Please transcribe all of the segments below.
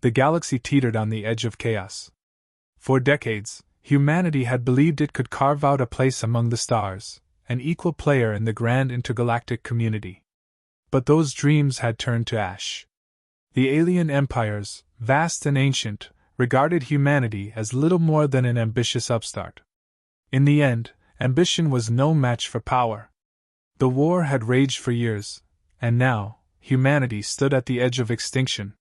The galaxy teetered on the edge of chaos. For decades, humanity had believed it could carve out a place among the stars, an equal player in the grand intergalactic community. But those dreams had turned to ash. The alien empires, vast and ancient, regarded humanity as little more than an ambitious upstart. In the end, ambition was no match for power. The war had raged for years, and now, humanity stood at the edge of extinction.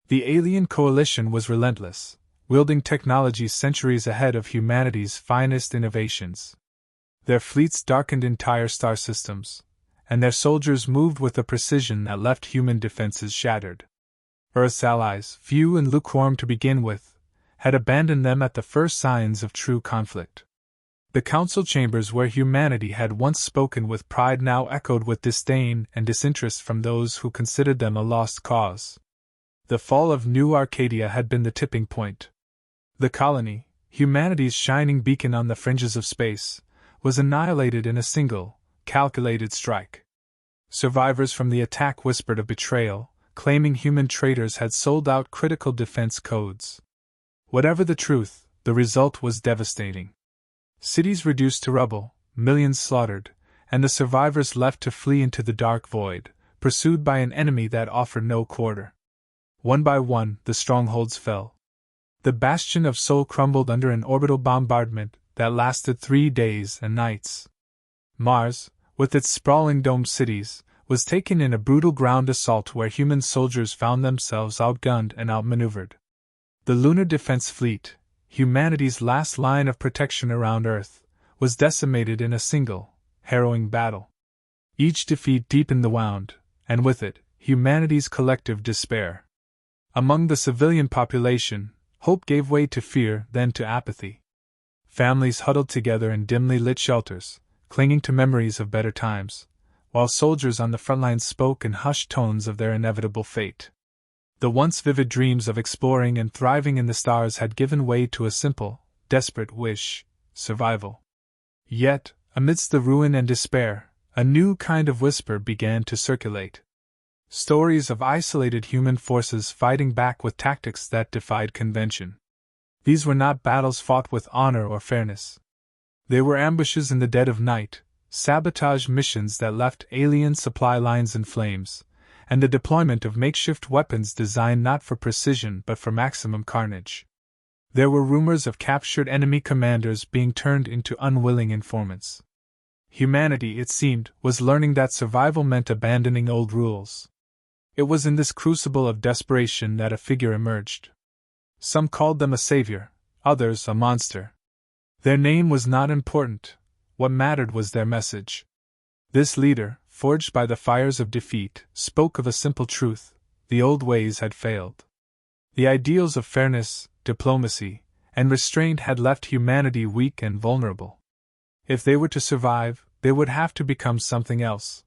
The alien coalition was relentless, wielding technology centuries ahead of humanity's finest innovations. Their fleets darkened entire star systems, and their soldiers moved with a precision that left human defenses shattered. Earth's allies, few and lukewarm to begin with, had abandoned them at the first signs of true conflict. The council chambers where humanity had once spoken with pride now echoed with disdain and disinterest from those who considered them a lost cause. The fall of New Arcadia had been the tipping point. The colony, humanity's shining beacon on the fringes of space, was annihilated in a single, calculated strike. Survivors from the attack whispered of betrayal, claiming human traitors had sold out critical defense codes. Whatever the truth, the result was devastating. Cities reduced to rubble, millions slaughtered, and the survivors left to flee into the dark void, pursued by an enemy that offered no quarter. One by one, the strongholds fell. The bastion of Sol crumbled under an orbital bombardment that lasted 3 days and nights. Mars, with its sprawling domed cities, was taken in a brutal ground assault where human soldiers found themselves outgunned and outmaneuvered. The Lunar Defense Fleet, humanity's last line of protection around Earth, was decimated in a single, harrowing battle. Each defeat deepened the wound, and with it, humanity's collective despair. Among the civilian population, hope gave way to fear, then to apathy. Families huddled together in dimly lit shelters, clinging to memories of better times, while soldiers on the front lines spoke in hushed tones of their inevitable fate. The once vivid dreams of exploring and thriving in the stars had given way to a simple, desperate wish: survival. Yet, amidst the ruin and despair, a new kind of whisper began to circulate. Stories of isolated human forces fighting back with tactics that defied convention. These were not battles fought with honor or fairness. They were ambushes in the dead of night, sabotage missions that left alien supply lines in flames, and the deployment of makeshift weapons designed not for precision but for maximum carnage. There were rumors of captured enemy commanders being turned into unwilling informants. Humanity, it seemed, was learning that survival meant abandoning old rules. It was in this crucible of desperation that a figure emerged. Some called them a savior, others a monster. Their name was not important. What mattered was their message. This leader, forged by the fires of defeat, spoke of a simple truth: the old ways had failed. The ideals of fairness, diplomacy, and restraint had left humanity weak and vulnerable. If they were to survive, they would have to become something else.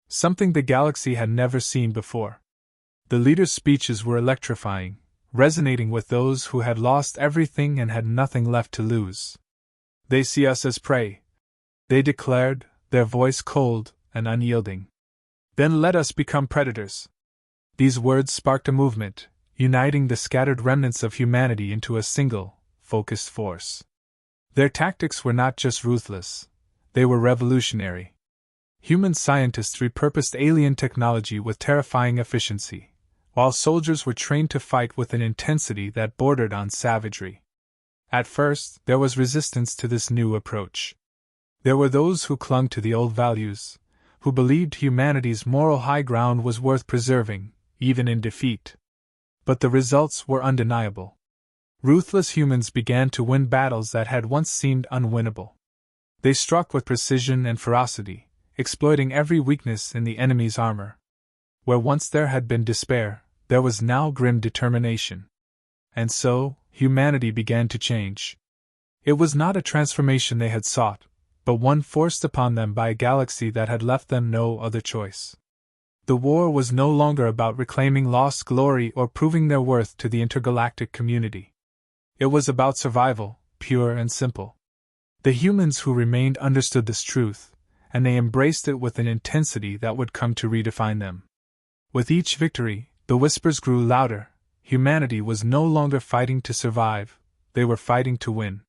Something the galaxy had never seen before. The leader's speeches were electrifying, resonating with those who had lost everything and had nothing left to lose. "They see us as prey," they declared, their voice cold and unyielding. "Then let us become predators." These words sparked a movement, uniting the scattered remnants of humanity into a single, focused force. Their tactics were not just ruthless, they were revolutionary. Human scientists repurposed alien technology with terrifying efficiency, while soldiers were trained to fight with an intensity that bordered on savagery. At first, there was resistance to this new approach. There were those who clung to the old values, who believed humanity's moral high ground was worth preserving, even in defeat. But the results were undeniable. Ruthless humans began to win battles that had once seemed unwinnable. They struck with precision and ferocity, exploiting every weakness in the enemy's armor. Where once there had been despair, there was now grim determination. And so, humanity began to change. It was not a transformation they had sought, but one forced upon them by a galaxy that had left them no other choice. The war was no longer about reclaiming lost glory or proving their worth to the intergalactic community. It was about survival, pure and simple. The humans who remained understood this truth, and they embraced it with an intensity that would come to redefine them. With each victory, the whispers grew louder: humanity was no longer fighting to survive, they were fighting to win.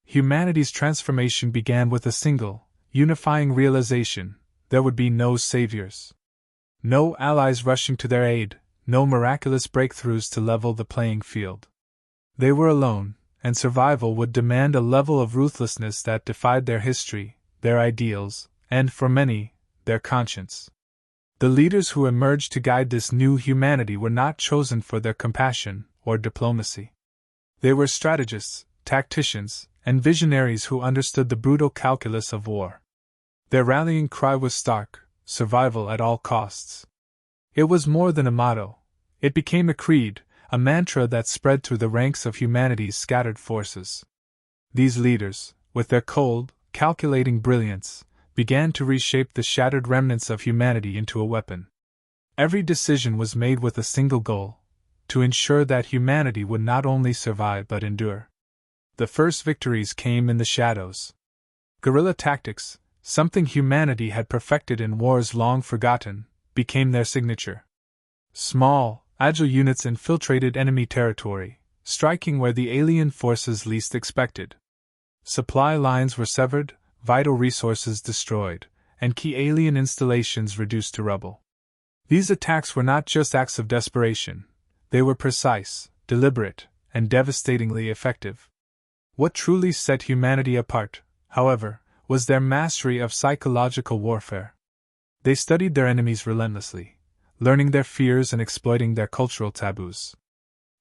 Humanity's transformation began with a single, unifying realization: there would be no saviors. No allies rushing to their aid, no miraculous breakthroughs to level the playing field. They were alone, and survival would demand a level of ruthlessness that defied their history, their ideals, and, for many, their conscience. The leaders who emerged to guide this new humanity were not chosen for their compassion or diplomacy. They were strategists, tacticians, and visionaries who understood the brutal calculus of war. Their rallying cry was stark: survival at all costs. It was more than a motto. It became a creed, a mantra that spread through the ranks of humanity's scattered forces. These leaders, with their cold, calculating brilliance, began to reshape the shattered remnants of humanity into a weapon. Every decision was made with a single goal: to ensure that humanity would not only survive but endure. The first victories came in the shadows. Guerrilla tactics, something humanity had perfected in wars long forgotten, became their signature. Small, agile units infiltrated enemy territory, striking where the alien forces least expected. Supply lines were severed, vital resources destroyed, and key alien installations reduced to rubble. These attacks were not just acts of desperation, they were precise, deliberate, and devastatingly effective. What truly set humanity apart, however, was their mastery of psychological warfare. They studied their enemies relentlessly, learning their fears and exploiting their cultural taboos.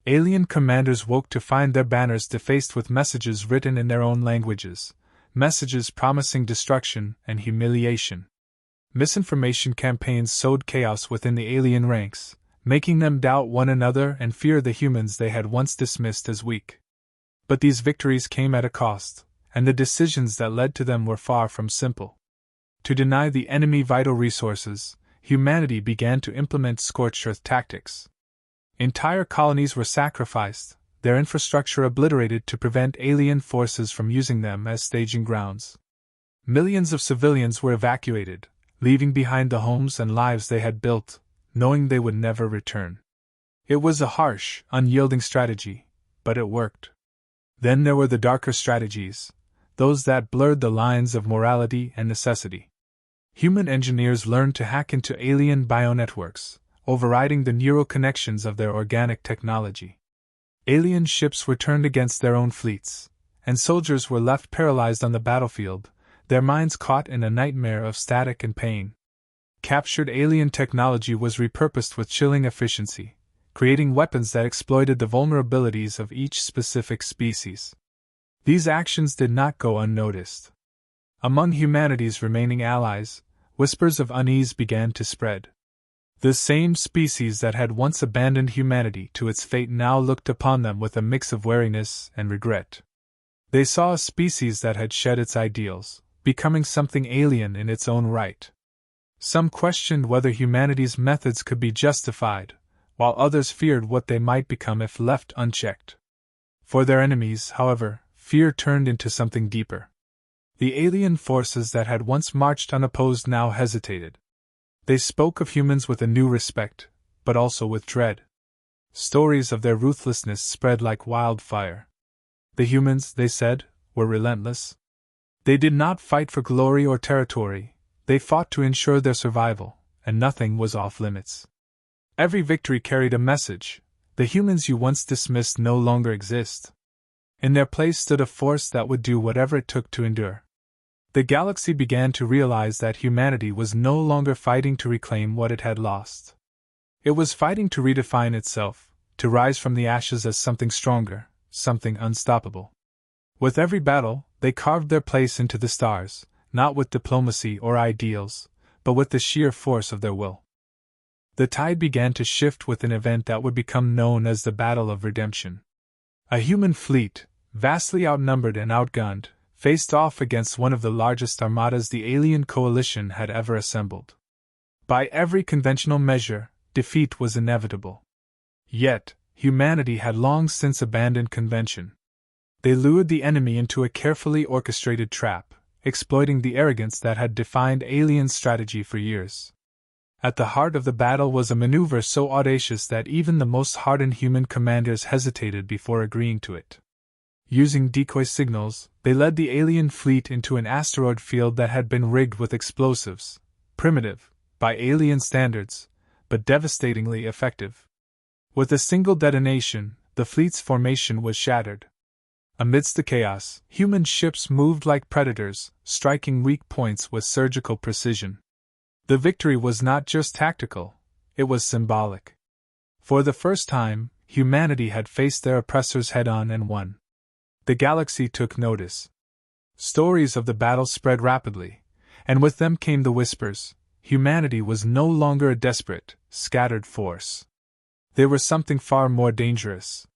Alien commanders woke to find their banners defaced with messages written in their own languages, messages promising destruction and humiliation. Misinformation campaigns sowed chaos within the alien ranks, making them doubt one another and fear the humans they had once dismissed as weak. But these victories came at a cost, and the decisions that led to them were far from simple. To deny the enemy vital resources, humanity began to implement scorched earth tactics. Entire colonies were sacrificed, their infrastructure obliterated to prevent alien forces from using them as staging grounds. Millions of civilians were evacuated, leaving behind the homes and lives they had built, knowing they would never return. It was a harsh, unyielding strategy, but it worked. Then there were the darker strategies, those that blurred the lines of morality and necessity. Human engineers learned to hack into alien bionetworks, overriding the neural connections of their organic technology. Alien ships were turned against their own fleets, and soldiers were left paralyzed on the battlefield, their minds caught in a nightmare of static and pain. Captured alien technology was repurposed with chilling efficiency, creating weapons that exploited the vulnerabilities of each specific species. These actions did not go unnoticed. Among humanity's remaining allies, whispers of unease began to spread. The same species that had once abandoned humanity to its fate now looked upon them with a mix of wariness and regret. They saw a species that had shed its ideals, becoming something alien in its own right. Some questioned whether humanity's methods could be justified, while others feared what they might become if left unchecked. For their enemies, however, fear turned into something deeper. The alien forces that had once marched unopposed now hesitated. They spoke of humans with a new respect, but also with dread. Stories of their ruthlessness spread like wildfire. The humans, they said, were relentless. They did not fight for glory or territory, they fought to ensure their survival, and nothing was off limits. Every victory carried a message: the humans you once dismissed no longer exist. In their place stood a force that would do whatever it took to endure. The galaxy began to realize that humanity was no longer fighting to reclaim what it had lost. It was fighting to redefine itself, to rise from the ashes as something stronger, something unstoppable. With every battle, they carved their place into the stars, not with diplomacy or ideals, but with the sheer force of their will. The tide began to shift with an event that would become known as the Battle of Redemption. A human fleet, vastly outnumbered and outgunned, faced off against one of the largest armadas the alien coalition had ever assembled. By every conventional measure, defeat was inevitable. Yet, humanity had long since abandoned convention. They lured the enemy into a carefully orchestrated trap, exploiting the arrogance that had defined alien strategy for years. At the heart of the battle was a maneuver so audacious that even the most hardened human commanders hesitated before agreeing to it. Using decoy signals, they led the alien fleet into an asteroid field that had been rigged with explosives, primitive, by alien standards, but devastatingly effective. With a single detonation, the fleet's formation was shattered. Amidst the chaos, human ships moved like predators, striking weak points with surgical precision. The victory was not just tactical, it was symbolic. For the first time, humanity had faced their oppressors head-on and won. The galaxy took notice. Stories of the battle spread rapidly, and with them came the whispers. Humanity was no longer a desperate, scattered force. They were something far more dangerous.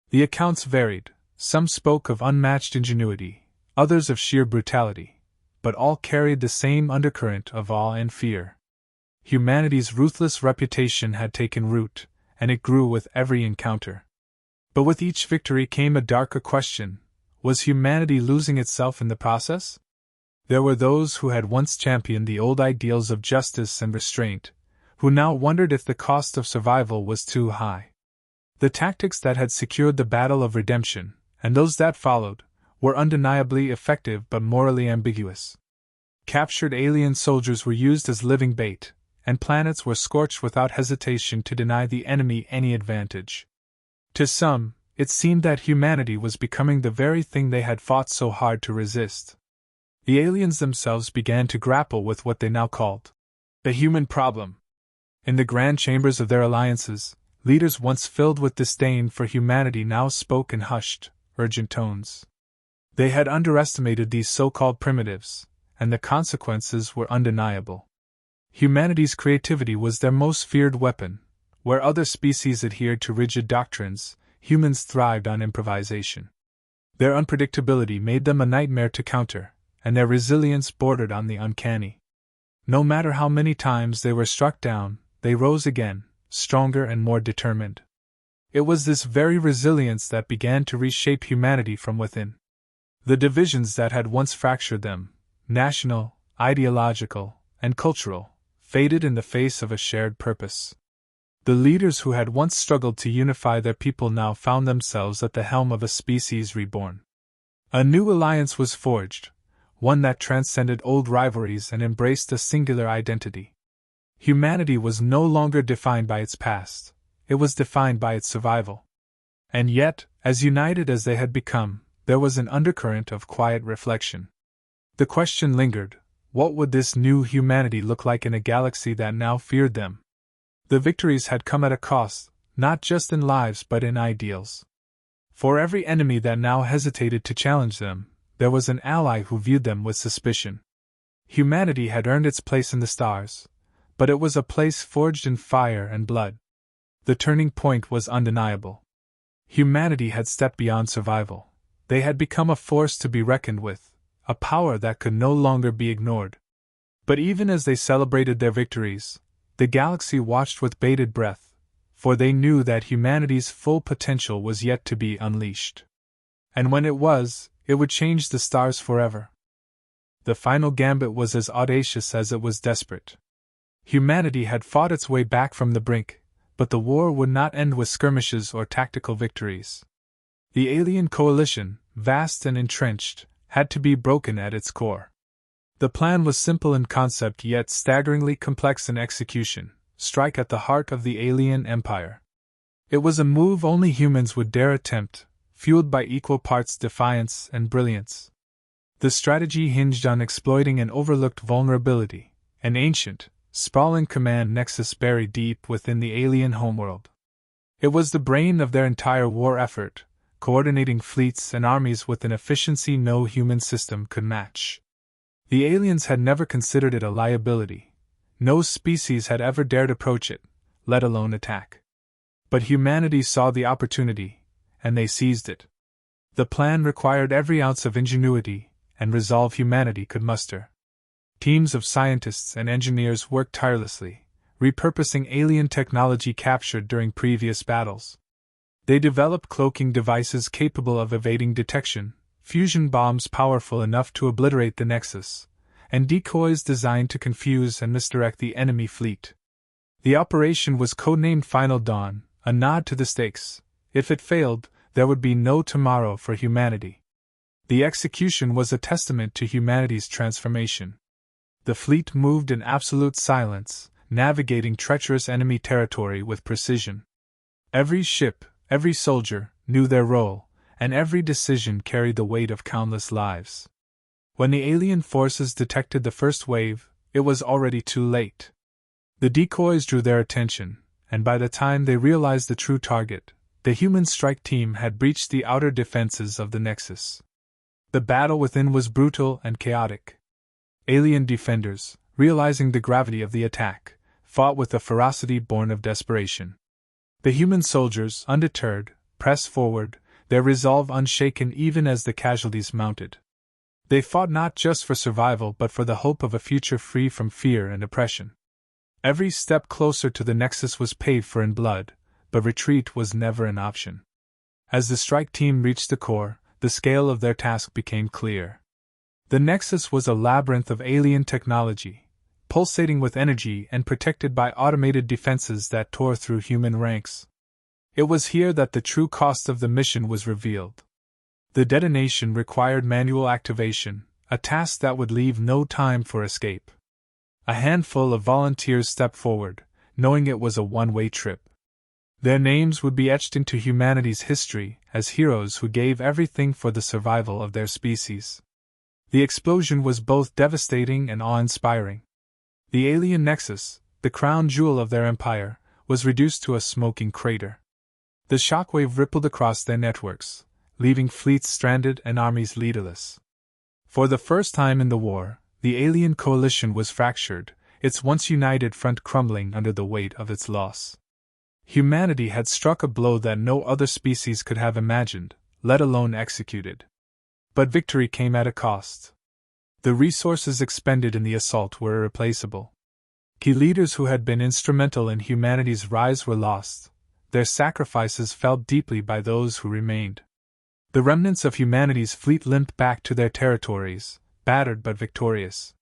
The accounts varied. Some spoke of unmatched ingenuity, others of sheer brutality, but all carried the same undercurrent of awe and fear. Humanity's ruthless reputation had taken root, and it grew with every encounter. But with each victory came a darker question: was humanity losing itself in the process? There were those who had once championed the old ideals of justice and restraint, who now wondered if the cost of survival was too high. The tactics that had secured the Battle of Redemption, and those that followed, were undeniably effective but morally ambiguous. Captured alien soldiers were used as living bait, and planets were scorched without hesitation to deny the enemy any advantage. To some, it seemed that humanity was becoming the very thing they had fought so hard to resist. The aliens themselves began to grapple with what they now called the human problem. In the grand chambers of their alliances, leaders once filled with disdain for humanity now spoke in hushed, urgent tones. They had underestimated these so-called primitives, and the consequences were undeniable. Humanity's creativity was their most feared weapon. Where other species adhered to rigid doctrines, humans thrived on improvisation. Their unpredictability made them a nightmare to counter, and their resilience bordered on the uncanny. No matter how many times they were struck down, they rose again, stronger and more determined. It was this very resilience that began to reshape humanity from within. The divisions that had once fractured them, national, ideological, and cultural, faded in the face of a shared purpose. The leaders who had once struggled to unify their people now found themselves at the helm of a species reborn. A new alliance was forged, one that transcended old rivalries and embraced a singular identity. Humanity was no longer defined by its past, it was defined by its survival. And yet, as united as they had become, there was an undercurrent of quiet reflection. The question lingered: what would this new humanity look like in a galaxy that now feared them? The victories had come at a cost, not just in lives but in ideals. For every enemy that now hesitated to challenge them, there was an ally who viewed them with suspicion. Humanity had earned its place in the stars, but it was a place forged in fire and blood. The turning point was undeniable. Humanity had stepped beyond survival. They had become a force to be reckoned with, a power that could no longer be ignored. But even as they celebrated their victories, the galaxy watched with bated breath, for they knew that humanity's full potential was yet to be unleashed. And when it was, it would change the stars forever. The final gambit was as audacious as it was desperate. Humanity had fought its way back from the brink, but the war would not end with skirmishes or tactical victories. The alien coalition, vast and entrenched, had to be broken at its core. The plan was simple in concept yet staggeringly complex in execution: strike at the heart of the alien empire. It was a move only humans would dare attempt, fueled by equal parts defiance and brilliance. The strategy hinged on exploiting an overlooked vulnerability, an ancient, sprawling command nexus buried deep within the alien homeworld. It was the brain of their entire war effort, coordinating fleets and armies with an efficiency no human system could match. The aliens had never considered it a liability. No species had ever dared approach it, let alone attack. But humanity saw the opportunity, and they seized it. The plan required every ounce of ingenuity and resolve humanity could muster. Teams of scientists and engineers worked tirelessly, repurposing alien technology captured during previous battles. They developed cloaking devices capable of evading detection, fusion bombs powerful enough to obliterate the Nexus, and decoys designed to confuse and misdirect the enemy fleet. The operation was codenamed Final Dawn, a nod to the stakes. If it failed, there would be no tomorrow for humanity. The execution was a testament to humanity's transformation. The fleet moved in absolute silence, navigating treacherous enemy territory with precision. Every ship, every soldier, knew their role, and every decision carried the weight of countless lives. When the alien forces detected the first wave, it was already too late. The decoys drew their attention, and by the time they realized the true target, the human strike team had breached the outer defenses of the Nexus. The battle within was brutal and chaotic. Alien defenders, realizing the gravity of the attack, fought with a ferocity born of desperation. The human soldiers, undeterred, pressed forward, their resolve unshaken even as the casualties mounted. They fought not just for survival but for the hope of a future free from fear and oppression. Every step closer to the Nexus was paid for in blood, but retreat was never an option. As the strike team reached the core, the scale of their task became clear. The Nexus was a labyrinth of alien technology, pulsating with energy and protected by automated defenses that tore through human ranks. It was here that the true cost of the mission was revealed. The detonation required manual activation, a task that would leave no time for escape. A handful of volunteers stepped forward, knowing it was a one-way trip. Their names would be etched into humanity's history as heroes who gave everything for the survival of their species. The explosion was both devastating and awe-inspiring. The alien Nexus, the crown jewel of their empire, was reduced to a smoking crater. The shockwave rippled across their networks, leaving fleets stranded and armies leaderless. For the first time in the war, the alien coalition was fractured, its once united front crumbling under the weight of its loss. Humanity had struck a blow that no other species could have imagined, let alone executed. But victory came at a cost. The resources expended in the assault were irreplaceable. Key leaders who had been instrumental in humanity's rise were lost, their sacrifices felt deeply by those who remained. The remnants of humanity's fleet limped back to their territories, battered but victorious.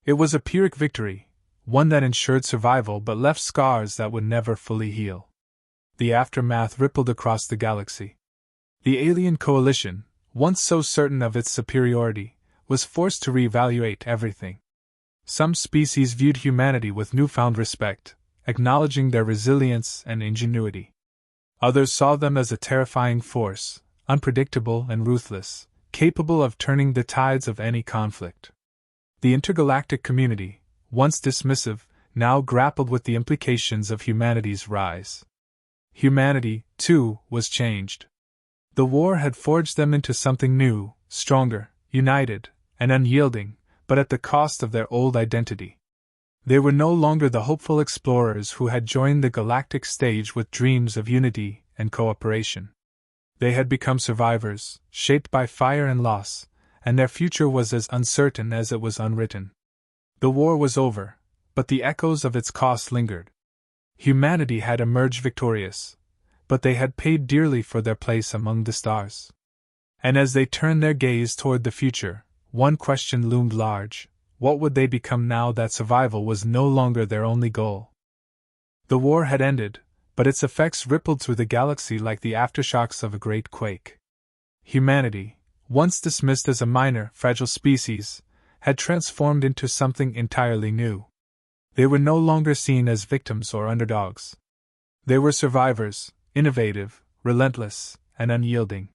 It was a Pyrrhic victory, one that ensured survival but left scars that would never fully heal. The aftermath rippled across the galaxy. The alien coalition, once so certain of its superiority, was forced to reevaluate everything. Some species viewed humanity with newfound respect, acknowledging their resilience and ingenuity. Others saw them as a terrifying force, unpredictable and ruthless, capable of turning the tides of any conflict. The intergalactic community, once dismissive, now grappled with the implications of humanity's rise. Humanity, too, was changed. The war had forged them into something new, stronger, united, and unyielding, but at the cost of their old identity. They were no longer the hopeful explorers who had joined the galactic stage with dreams of unity and cooperation. They had become survivors, shaped by fire and loss, and their future was as uncertain as it was unwritten. The war was over, but the echoes of its cost lingered. Humanity had emerged victorious, but they had paid dearly for their place among the stars. And as they turned their gaze toward the future, one question loomed large: what would they become now that survival was no longer their only goal? The war had ended, but its effects rippled through the galaxy like the aftershocks of a great quake. Humanity, once dismissed as a minor, fragile species, had transformed into something entirely new. They were no longer seen as victims or underdogs. They were survivors, innovative, relentless, and unyielding.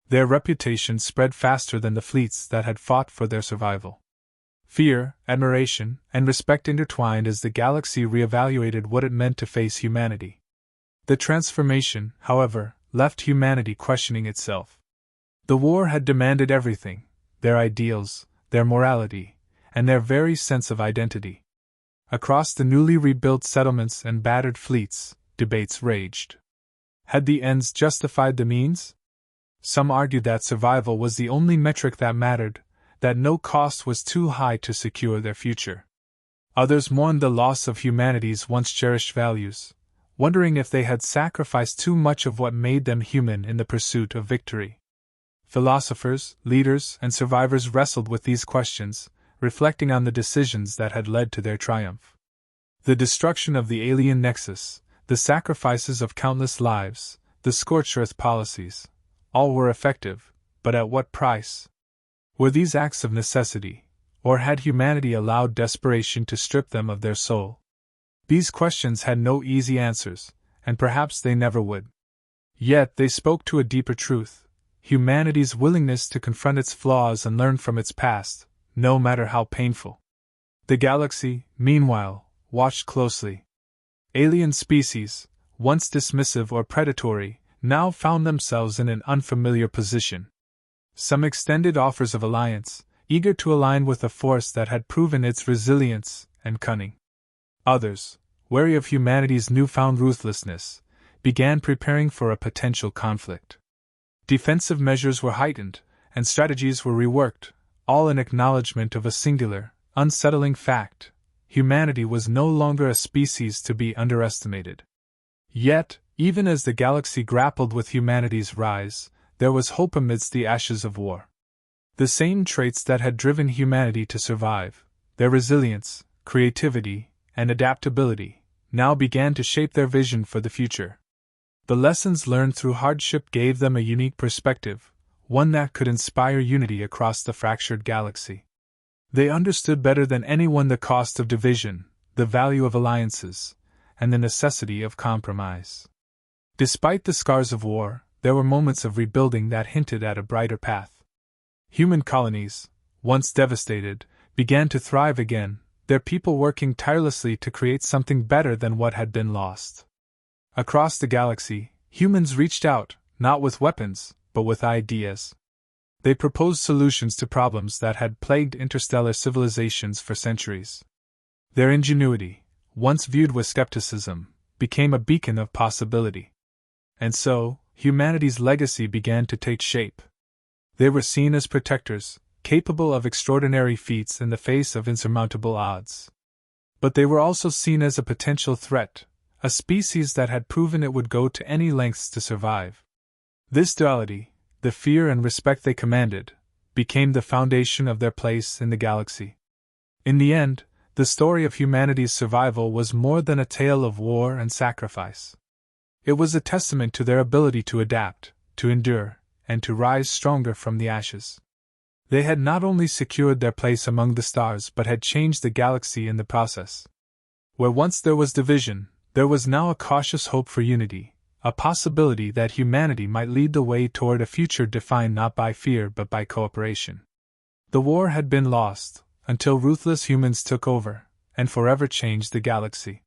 Their reputation spread faster than the fleets that had fought for their survival. Fear, admiration, and respect intertwined as the galaxy reevaluated what it meant to face humanity. The transformation, however, left humanity questioning itself. The war had demanded everything: their ideals, their morality, and their very sense of identity. Across the newly rebuilt settlements and battered fleets, debates raged. Had the ends justified the means? Some argued that survival was the only metric that mattered, that no cost was too high to secure their future. Others mourned the loss of humanity's once cherished values, wondering if they had sacrificed too much of what made them human in the pursuit of victory. Philosophers, leaders, and survivors wrestled with these questions, reflecting on the decisions that had led to their triumph. The destruction of the alien nexus, the sacrifices of countless lives, the scorched earth policies, all were effective, but at what price? Were these acts of necessity, or had humanity allowed desperation to strip them of their soul? These questions had no easy answers, and perhaps they never would. Yet they spoke to a deeper truth: humanity's willingness to confront its flaws and learn from its past, no matter how painful. The galaxy, meanwhile, watched closely. Alien species, once dismissive or predatory, now found themselves in an unfamiliar position. Some extended offers of alliance, eager to align with a force that had proven its resilience and cunning. Others, wary of humanity's newfound ruthlessness, began preparing for a potential conflict. Defensive measures were heightened, and strategies were reworked, all in acknowledgement of a singular, unsettling fact: humanity was no longer a species to be underestimated. Yet, even as the galaxy grappled with humanity's rise, there was hope amidst the ashes of war. The same traits that had driven humanity to survive, their resilience, creativity, and adaptability, now began to shape their vision for the future. The lessons learned through hardship gave them a unique perspective, one that could inspire unity across the fractured galaxy. They understood better than anyone the cost of division, the value of alliances, and the necessity of compromise. Despite the scars of war, there were moments of rebuilding that hinted at a brighter path. Human colonies, once devastated, began to thrive again, their people working tirelessly to create something better than what had been lost. Across the galaxy, humans reached out, not with weapons, but with ideas. They proposed solutions to problems that had plagued interstellar civilizations for centuries. Their ingenuity, once viewed with skepticism, became a beacon of possibility. And so, humanity's legacy began to take shape. They were seen as protectors, capable of extraordinary feats in the face of insurmountable odds. But they were also seen as a potential threat, a species that had proven it would go to any lengths to survive. This duality, the fear and respect they commanded, became the foundation of their place in the galaxy. In the end, the story of humanity's survival was more than a tale of war and sacrifice. It was a testament to their ability to adapt, to endure, and to rise stronger from the ashes. They had not only secured their place among the stars but had changed the galaxy in the process. Where once there was division, there was now a cautious hope for unity, a possibility that humanity might lead the way toward a future defined not by fear but by cooperation. The war had been lost, until ruthless humans took over, and forever changed the galaxy.